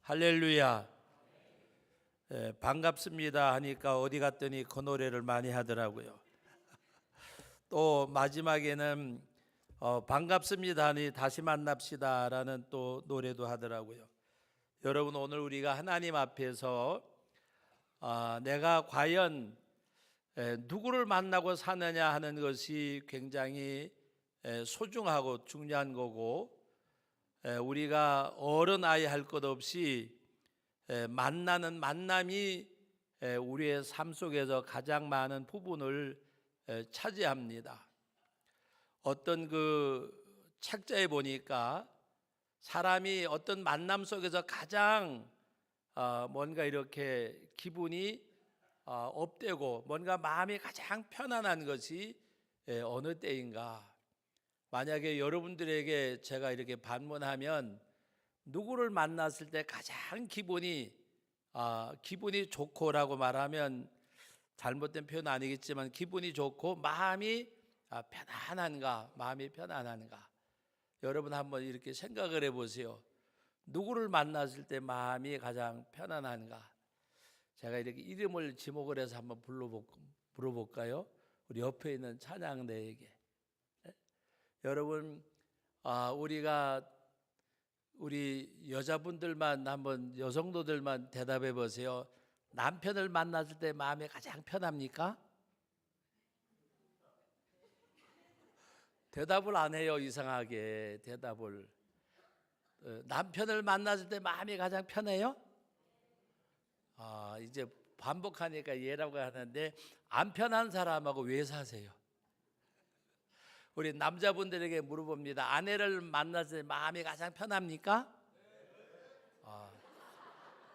할렐루야. 반갑습니다 하니까 어디 갔더니 그 노래를 많이 하더라고요. 또 마지막에는 반갑습니다 하니 다시 만납시다라는 또 노래도 하더라고요. 여러분, 오늘 우리가 하나님 앞에서 내가 과연 누구를 만나고 사느냐 하는 것이 굉장히 소중하고 중요한 거고, 우리가 어른 아이 할 것 없이 만나는 만남이 우리의 삶 속에서 가장 많은 부분을 차지합니다. 어떤 그 책자에 보니까 사람이 어떤 만남 속에서 가장 뭔가 이렇게 기분이 업되고 뭔가 마음이 가장 편안한 것이 어느 때인가. 만약에 여러분들에게 제가 이렇게 반문하면 누구를 만났을 때 가장 기분이 좋고라고 말하면 잘못된 표현 아니겠지만 기분이 좋고 마음이 편안한가, 마음이 편안한가. 여러분 한번 이렇게 생각을 해보세요. 누구를 만났을 때 마음이 가장 편안한가. 제가 이렇게 이름을 지목을 해서 한번 물어볼까요? 우리 옆에 있는 찬양대에게. 여러분, 우리 여자분들만 한번, 여성도들만 대답해 보세요. 남편을 만났을 때 마음이 가장 편합니까? 대답을 안 해요. 이상하게 대답을. 남편을 만났을 때 마음이 가장 편해요? 이제 반복하니까 이해라고 하는데, 안 편한 사람하고 왜 사세요? 우리 남자분들에게 물어봅니다. 아내를 만났을 때 마음이 가장 편합니까?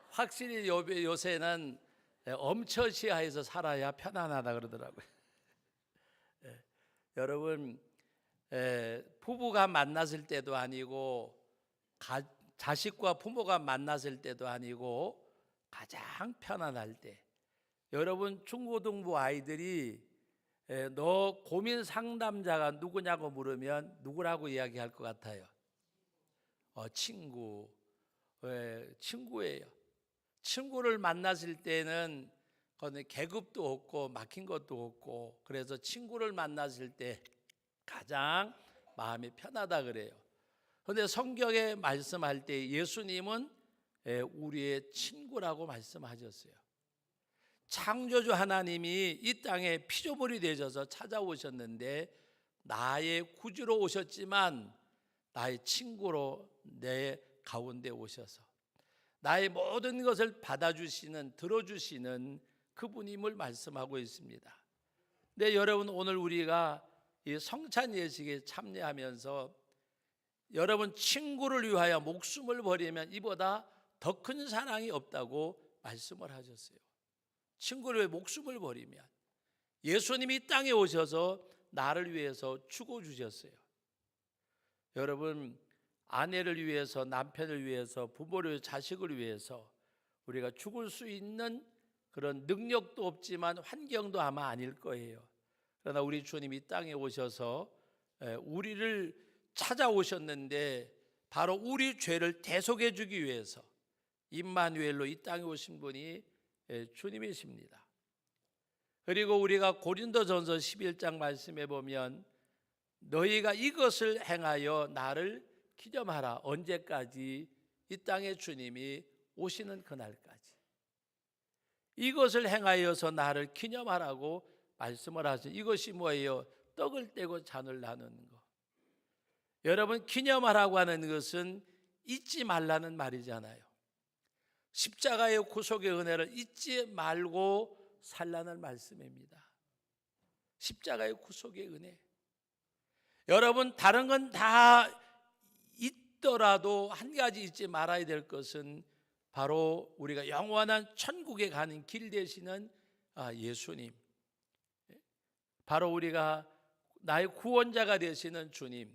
확실히 요새는 엄처시하에서 살아야 편안하다 그러더라고요. 여러분, 부부가 만났을 때도 아니고 자식과 부모가 만났을 때도 아니고 가장 편안할 때, 여러분 중고등부 아이들이 너 고민 상담자가 누구냐고 물으면 누구라고 이야기할 것 같아요? 친구예요. 친구를 만났을 때는 계급도 없고 막힌 것도 없고, 그래서 친구를 만났을 때 가장 마음이 편하다 그래요. 그런데 성경에 말씀할 때 예수님은 우리의 친구라고 말씀하셨어요. 창조주 하나님이 이 땅에 피조물이 되셔서 찾아오셨는데 나의 구주로 오셨지만 나의 친구로 내 가운데 오셔서 나의 모든 것을 받아주시는, 들어주시는 그분임을 말씀하고 있습니다. 근데 여러분, 오늘 우리가 이 성찬 예식에 참여하면서 여러분, 친구를 위하여 목숨을 버리면 이보다 더 큰 사랑이 없다고 말씀을 하셨어요. 친구를 위해 목숨을 버리면, 예수님이 이 땅에 오셔서 나를 위해서 죽어주셨어요. 여러분, 아내를 위해서, 남편을 위해서, 부모를 위해서, 자식을 위해서 우리가 죽을 수 있는 그런 능력도 없지만 환경도 아마 아닐 거예요. 그러나 우리 주님이 이 땅에 오셔서 우리를 찾아오셨는데 바로 우리 죄를 대속해 주기 위해서 임마누엘로 이 땅에 오신 분이 주님이십니다. 그리고 우리가 고린도전서 11장 말씀에 보면 너희가 이것을 행하여 나를 기념하라. 언제까지? 이 땅에 주님이 오시는 그날까지. 이것을 행하여서 나를 기념하라고 말씀을 하세요. 이것이 뭐예요? 떡을 떼고 잔을 나누는 거. 여러분, 기념하라고 하는 것은 잊지 말라는 말이잖아요. 십자가의 구속의 은혜를 잊지 말고 살라는 말씀입니다. 십자가의 구속의 은혜. 여러분, 다른 건 다 있더라도 한 가지 잊지 말아야 될 것은 바로 우리가 영원한 천국에 가는 길 되시는 예수님, 바로 우리가 나의 구원자가 되시는 주님.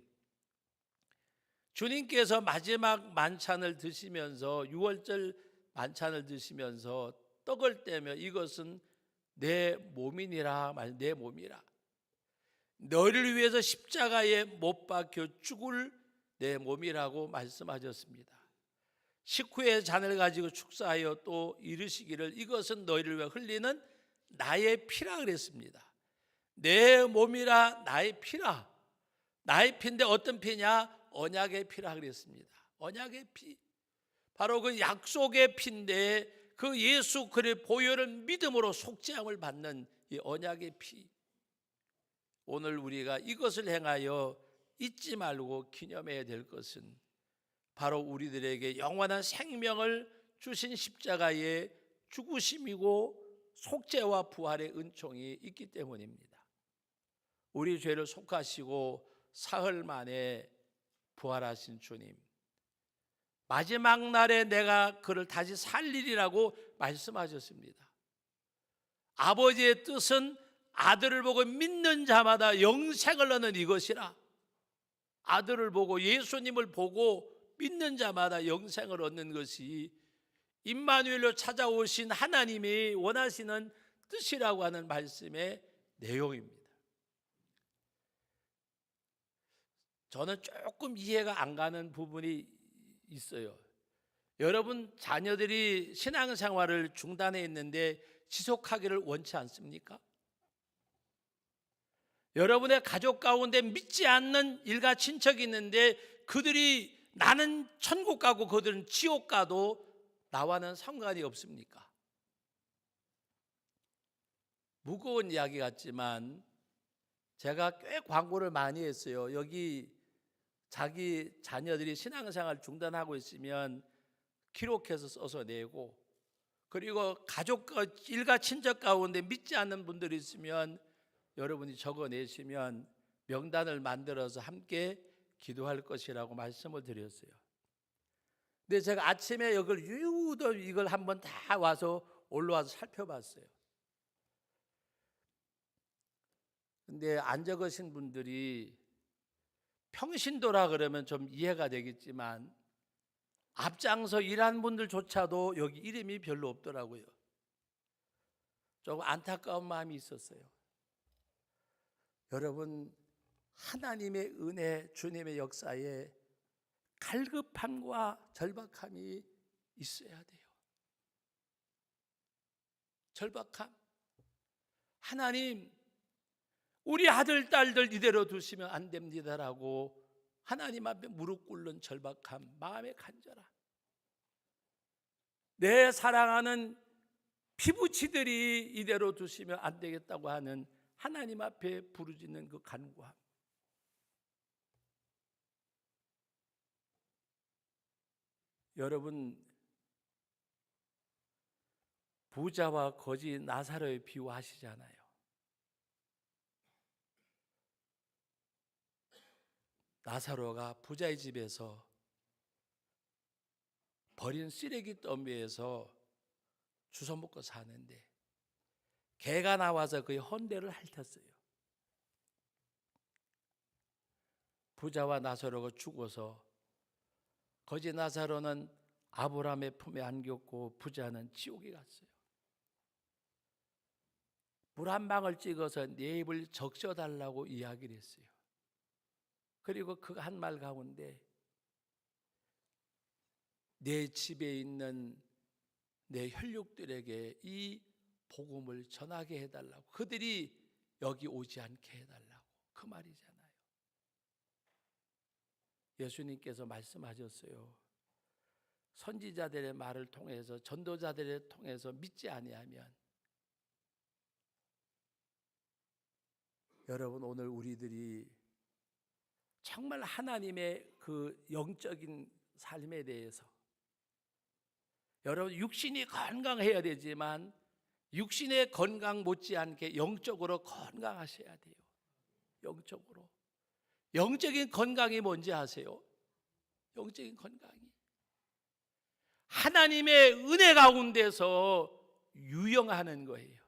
주님께서 마지막 만찬을 드시면서, 유월절 만찬을 드시면서 떡을 떼며 이것은 내 몸이니라, 내 몸이라. 너희를 위해서 십자가에 못 박혀 죽을 내 몸이라고 말씀하셨습니다. 식후의 잔을 가지고 축사하여 또 이르시기를 이것은 너희를 위해 흘리는 나의 피라 그랬습니다. 내 몸이라 나의 피라. 나의 피인데 어떤 피냐? 언약의 피라 그랬습니다. 언약의 피. 바로 그 약속의 피인데 그 예수 그리스도의 보혈을 믿음으로 속죄함을 받는 이 언약의 피. 오늘 우리가 이것을 행하여 잊지 말고 기념해야 될 것은 바로 우리들에게 영원한 생명을 주신 십자가의 죽으심이고 속죄와 부활의 은총이 있기 때문입니다. 우리 죄를 속하시고 사흘 만에 부활하신 주님, 마지막 날에 내가 그를 다시 살리리라고 말씀하셨습니다. 아버지의 뜻은 아들을 보고 믿는 자마다 영생을 얻는 이것이라. 아들을 보고 예수님을 보고 믿는 자마다 영생을 얻는 것이 임마누엘로 찾아오신 하나님이 원하시는 뜻이라고 하는 말씀의 내용입니다. 저는 조금 이해가 안 가는 부분이 있어요. 여러분 자녀들이 신앙생활을 중단해 있는데 지속하기를 원치 않습니까? 여러분의 가족 가운데 믿지 않는 일가 친척이 있는데 그들이 나는 천국 가고 그들은 지옥 가도 나와는 상관이 없습니까? 무거운 이야기 같지만 제가 꽤 광고를 많이 했어요. 여기 자기 자녀들이 신앙생활 중단하고 있으면 기록해서 써서 내고, 그리고 가족 일가 친척 가운데 믿지 않는 분들이 있으면 여러분이 적어내시면 명단을 만들어서 함께 기도할 것이라고 말씀을 드렸어요. 근데 제가 아침에 이걸 한번 다 와서 올라와서 살펴봤어요. 근데 안 적으신 분들이 평신도라 그러면 좀 이해가 되겠지만 앞장서 일한 분들조차도 여기 이름이 별로 없더라고요. 조금 안타까운 마음이 있었어요. 여러분, 하나님의 은혜, 주님의 역사에 갈급함과 절박함이 있어야 돼요. 절박함. 하나님, 우리 아들, 딸들 이대로 두시면 안 됩니다라고 하나님 앞에 무릎 꿇는 절박함, 마음의 간절함. 내 사랑하는 피부치들이 이대로 두시면 안 되겠다고 하는 하나님 앞에 부르짖는 그 간구함. 여러분, 부자와 거지 나사로의 비유하시잖아요. 나사로가 부자의 집에서 버린 쓰레기 더미에서 주워 먹고 사는데 개가 나와서 그의 헌대를 핥았어요. 부자와 나사로가 죽어서 거지 나사로는 아브라함의 품에 안겼고 부자는 지옥에 갔어요. 물 한 방울 찍어서 내 입을 적셔달라고 이야기를 했어요. 그리고 그 한 말 가운데 내 집에 있는 내 혈육들에게 이 복음을 전하게 해달라고, 그들이 여기 오지 않게 해달라고, 그 말이잖아요. 예수님께서 말씀하셨어요. 선지자들의 말을 통해서, 전도자들을 통해서 믿지 아니하면, 여러분 오늘 우리들이 정말 하나님의 그 영적인 삶에 대해서, 여러분 육신이 건강해야 되지만 육신의 건강 못지않게 영적으로 건강하셔야 돼요. 영적으로. 영적인 건강이 뭔지 아세요? 영적인 건강이 하나님의 은혜 가운데서 유영하는 거예요.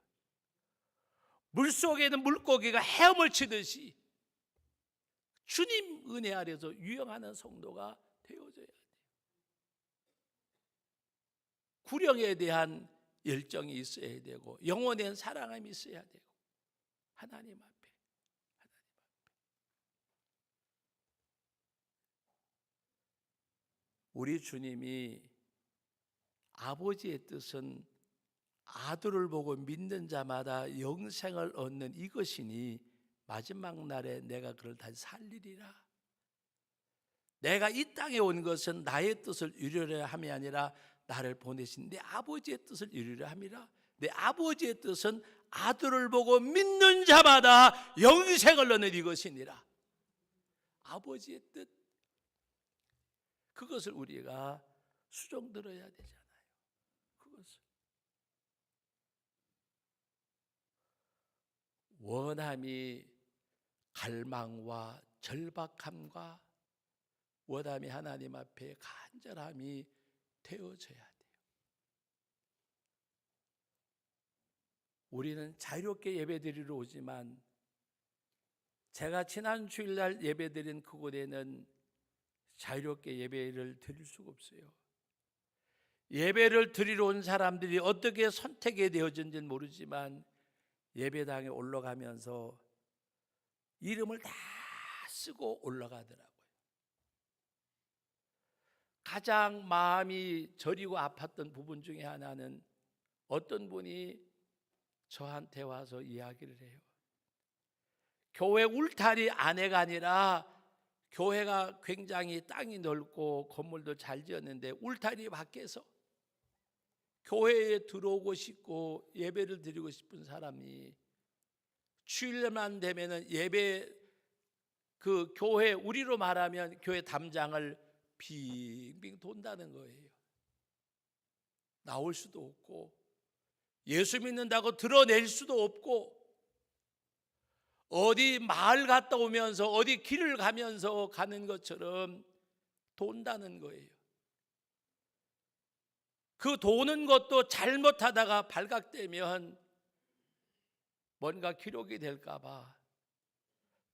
물속에 있는 물고기가 헤엄을 치듯이 주님 은혜 아래서 유영하는 성도가 되어져야 돼요. 구령에 대한 열정이 있어야 되고 영혼에 대한 사랑함이 있어야 되고 하나님 앞에 우리 주님이 아버지의 뜻은 아들을 보고 믿는 자마다 영생을 얻는 이것이니 마지막 날에 내가 그를 다시 살리리라. 내가 이 땅에 온 것은 나의 뜻을 이루려 함이 아니라 나를 보내신 내 아버지의 뜻을 이루려 함이라. 내 아버지의 뜻은 아들을 보고 믿는 자마다 영생을 얻는 이것이니라. 아버지의 뜻, 그것을 우리가 수종들어야 되잖아요. 그것을 원함이 갈망과 절박함과 원함이 하나님 앞에 간절함이 되어져야 돼요. 우리는 자유롭게 예배드리러 오지만 제가 지난 주일날 예배드린 그곳에는 자유롭게 예배를 드릴 수가 없어요. 예배를 드리러 온 사람들이 어떻게 선택이 되어진지는 모르지만 예배당에 올라가면서 이름을 다 쓰고 올라가더라고요. 가장 마음이 저리고 아팠던 부분 중에 하나는 어떤 분이 저한테 와서 이야기를 해요. 교회 울타리 안에가 아니라 교회가 굉장히 땅이 넓고 건물도 잘 지었는데 울타리 밖에서 교회에 들어오고 싶고 예배를 드리고 싶은 사람이 주일만 되면은 예배 그 교회 우리로 말하면 교회 담장을 빙빙 돈다는 거예요. 나올 수도 없고 예수 믿는다고 드러낼 수도 없고 어디 마을 갔다 오면서 어디 길을 가면서 가는 것처럼 돈다는 거예요. 그 도는 것도 잘못하다가 발각되면 뭔가 기록이 될까 봐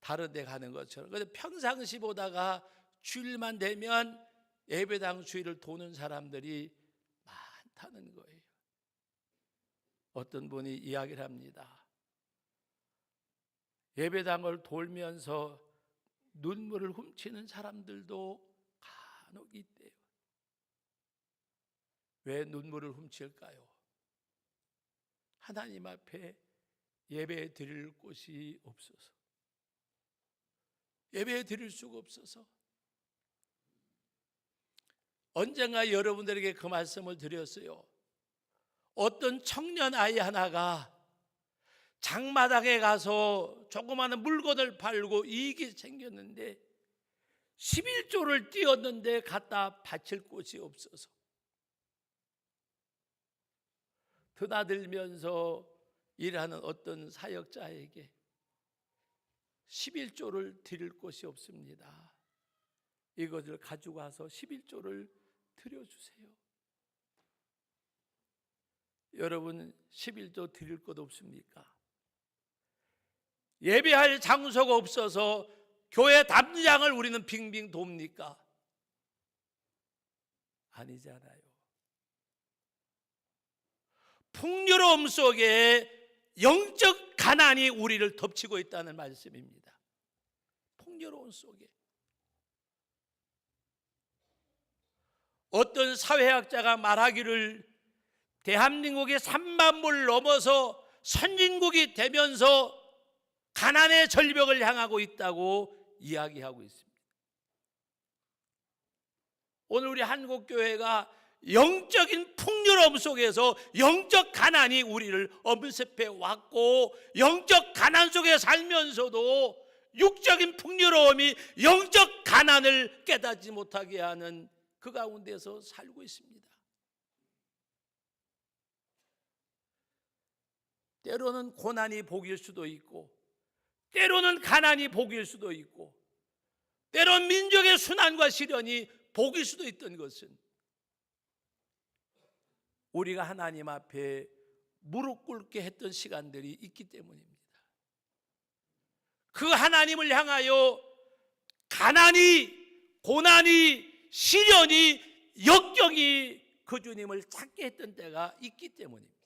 다른 데 가는 것처럼. 그런데 평상시 보다가 주일만 되면 예배당 주일을 도는 사람들이 많다는 거예요. 어떤 분이 이야기를 합니다. 예배당을 돌면서 눈물을 훔치는 사람들도 간혹 있대요. 왜 눈물을 훔칠까요? 하나님 앞에 예배 드릴 곳이 없어서, 예배 드릴 수가 없어서. 언젠가 여러분들에게 그 말씀을 드렸어요. 어떤 청년 아이 하나가 장마당에 가서 조그마한 물건을 팔고 이익이 생겼는데 11조를 띄었는데 갖다 바칠 곳이 없어서 드나들면서 일하는 어떤 사역자에게 11조를 드릴 곳이 없습니다. 이것을 가지고 와서 11조를 드려주세요. 여러분 11조 드릴 것 없습니까? 예배할 장소가 없어서 교회 담장을 우리는 빙빙 돕니까? 아니잖아요. 풍요로움 속에 영적 가난이 우리를 덮치고 있다는 말씀입니다. 풍요로움 속에. 어떤 사회학자가 말하기를 대한민국이 3만 불 넘어서 선진국이 되면서 가난의 절벽을 향하고 있다고 이야기하고 있습니다. 오늘 우리 한국교회가 영적인 풍요로움 속에서 영적 가난이 우리를 엄습해 왔고 영적 가난 속에 살면서도 육적인 풍요로움이 영적 가난을 깨닫지 못하게 하는 그 가운데서 살고 있습니다. 때로는 고난이 복일 수도 있고 때로는 가난이 복일 수도 있고 때로는 민족의 순환과 시련이 복일 수도 있던 것은 우리가 하나님 앞에 무릎 꿇게 했던 시간들이 있기 때문입니다. 그 하나님을 향하여 가난이, 고난이, 시련이, 역경이 그 주님을 찾게 했던 때가 있기 때문입니다.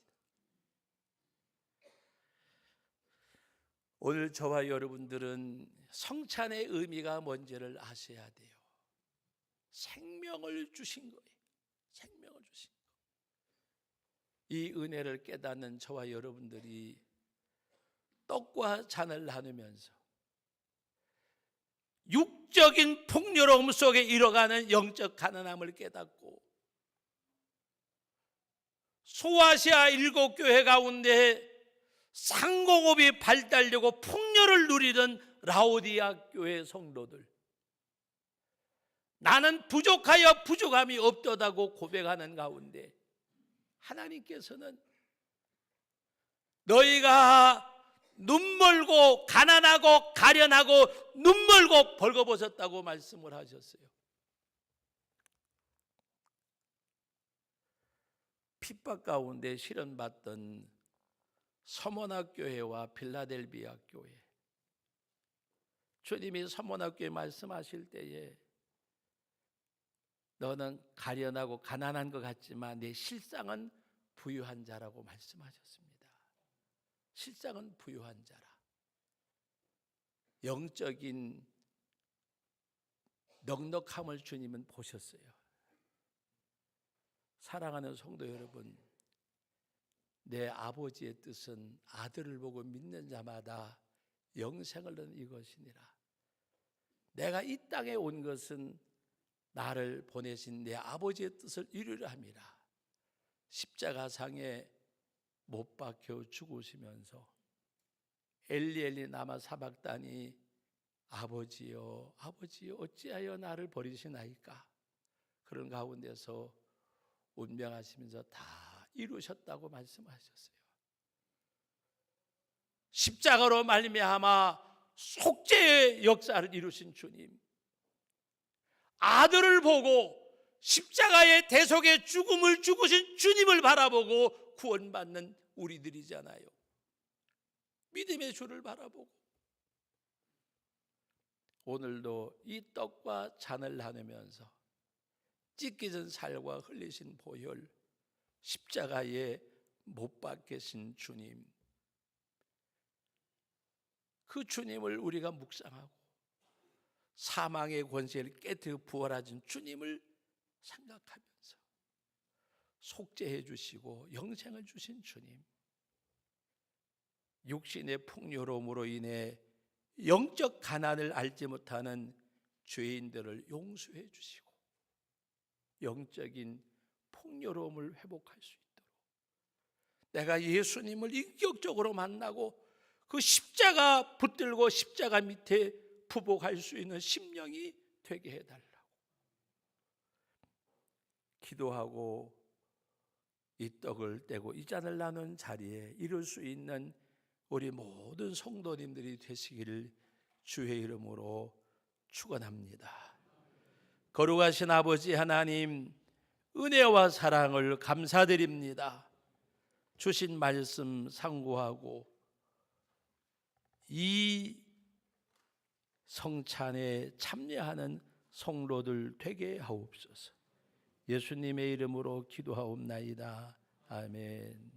오늘 저와 여러분들은 성찬의 의미가 뭔지를 아셔야 돼요. 생명을 주신 거예요. 생명을 주신 거. 이 은혜를 깨닫는 저와 여러분들이 떡과 잔을 나누면서 육적인 풍요로움 속에 잃어가는 영적 가난함을 깨닫고, 소아시아 7교회 가운데 상공업이 발달되고 풍요를 누리던 라오디아 교회 성도들, 나는 부족하여 부족함이 없도다고 고백하는 가운데 하나님께서는 너희가 눈멀고 가난하고 가련하고 눈멀고 벌거벗었다고 말씀을 하셨어요. 핍박 가운데 실현받던 서머나 교회와 필라델비아 교회, 주님이 서머나 교회 말씀하실 때에 너는 가련하고 가난한 것 같지만 내 실상은 부유한 자라고 말씀하셨습니다. 실상은 부유한 자라. 영적인 넉넉함을 주님은 보셨어요. 사랑하는 성도 여러분, 내 아버지의 뜻은 아들을 보고 믿는 자마다 영생을 얻는 이것이니라. 내가 이 땅에 온 것은 나를 보내신 내 아버지의 뜻을 이루려 함이라. 십자가상에 못 박혀 죽으시면서 엘리 나마 사박다니 아버지여 아버지여 어찌하여 나를 버리시나이까, 그런 가운데서 운명하시면서 다 이루셨다고 말씀하셨어요. 십자가로 말미암아 속죄의 역사를 이루신 주님, 아들을 보고 십자가의 대속의 죽음을 죽으신 주님을 바라보고 구원받는 우리들이잖아요. 믿음의 주를 바라보고 오늘도 이 떡과 잔을 나누면서 찢기진 살과 흘리신 보혈, 십자가에 못 박히신 주님, 그 주님을 우리가 묵상하고 사망의 권세를 깨뜨려 부활하신 주님을 생각하면서 속죄해 주시고 영생을 주신 주님, 육신의 풍요로움으로 인해 영적 가난을 알지 못하는 죄인들을 용서해 주시고 영적인 풍요로움을 회복할 수 있도록, 내가 예수님을 인격적으로 만나고 그 십자가 붙들고 십자가 밑에 부복할 수 있는 심령이 되게 해달라고 기도하고, 이 떡을 떼고 이 잔을 나눈 자리에 이룰 수 있는 우리 모든 성도님들이 되시기를 주의 이름으로 축원합니다. 거룩하신 아버지 하나님, 은혜와 사랑을 감사드립니다. 주신 말씀 상고하고 이 성찬에 참여하는 성도들 되게 하옵소서. 예수님의 이름으로 기도하옵나이다. 아멘.